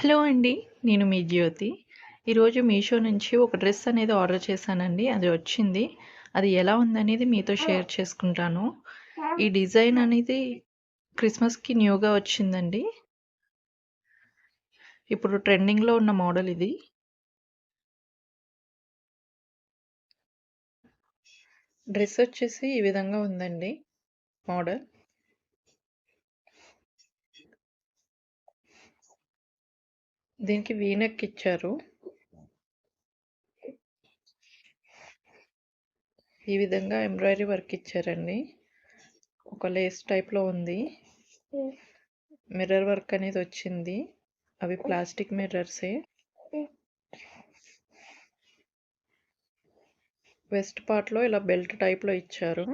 Hello అండి. నేను మీ జ్యోతి. ఈరోజు మీషో నుంచి ఒక డ్రెస్ అనేది ఆర్డర్ చేశానండి. అది వచ్చింది. అది ఎలా ఉందనేది మీతో షేర్ చేసుకుంటాను. ఈ డిజైన్ అనేది క్రిస్మస్‌కి న్యూగా వచ్చిందండి. ఇప్పుడు ట్రెండింగ్‌లో ఉన్న మోడల్ ఇది. డ్రెస్ వచ్చేసి ఈ విధంగా ఉందండి మోడల్. దీనికి వీ నెక్ ఇచ్చారు. ఈ విధంగా ఎంబ్రాయిడరీ వర్క్ ఇచ్చారండి. ఒక లేస్ టైప్‌లో ఉంది. మిర్రర్ వర్క్ అనేది వచ్చింది. అవి ప్లాస్టిక్ మిర్రర్సే. వెస్ట్ పార్ట్‌లో ఇలా బెల్ట్ టైప్‌లో ఇచ్చారు.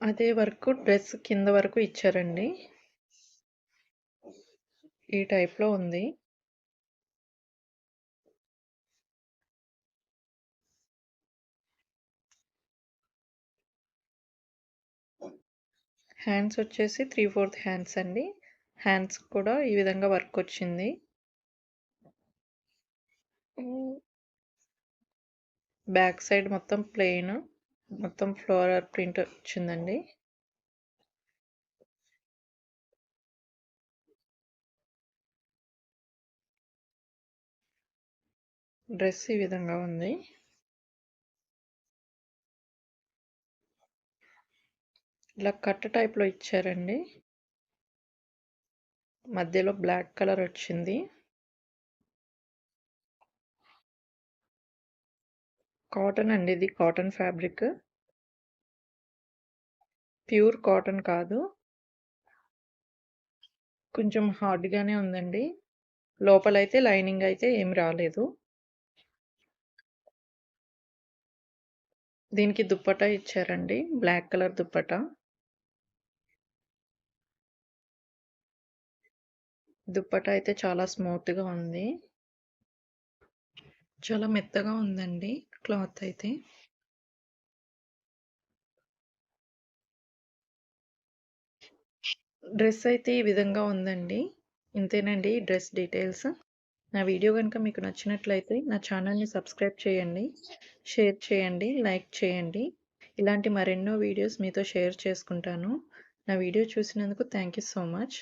అదే వర్క్ డ్రెస్ కింద వరకు ఇచ్చారండి. ఈ టైప్‌లో ఉంది. హ్యాండ్స్ వచ్చేసి 3/4 హ్యాండ్స్ అండి. హ్యాండ్స్ కూడా ఈ విధంగా వర్క్ వచ్చింది. బ్యాక్ సైడ్ మొత్తం ప్లెయిన్, మొత్తం ఫ్లోరల్ ప్రింట్ వచ్చిందండి. డ్రెస్ ఈ విధంగా ఉంది. ఇలా కట్ టైప్‌లో ఇచ్చారండి. మధ్యలో బ్లాక్ కలర్ వచ్చింది. కాటన్ అండి, ఇది కాటన్ ఫ్యాబ్రిక్. ప్యూర్ కాటన్ కాదు. కొంచెం హార్డ్‌గానే ఉందండి. లోపలైతే లైనింగ్ అయితే ఏమి రాలేదు. దీనికి దుప్పట్టా ఇచ్చారండి. Black colour dupatta. దుప్పట్టా అయితే చాలా స్మూత్‌గా ఉంది. చాలా మెత్తగా ఉందండి క్లాత్ అయితే. డ్రెస్ అయితే ఈ విధంగా ఉందండి. ఇంతేనండి డ్రెస్ డీటెయిల్స్. నా వీడియో గనుక మీకు నచ్చినట్లయితే నా ఛానల్‌ని సబ్స్క్రైబ్ చేయండి, షేర్ చేయండి, లైక్ చేయండి. ఇలాంటి మరెన్నో వీడియోస్ మీతో షేర్ చేసుకుంటాను. నా వీడియో చూసినందుకు థ్యాంక్ యూ సో మచ్.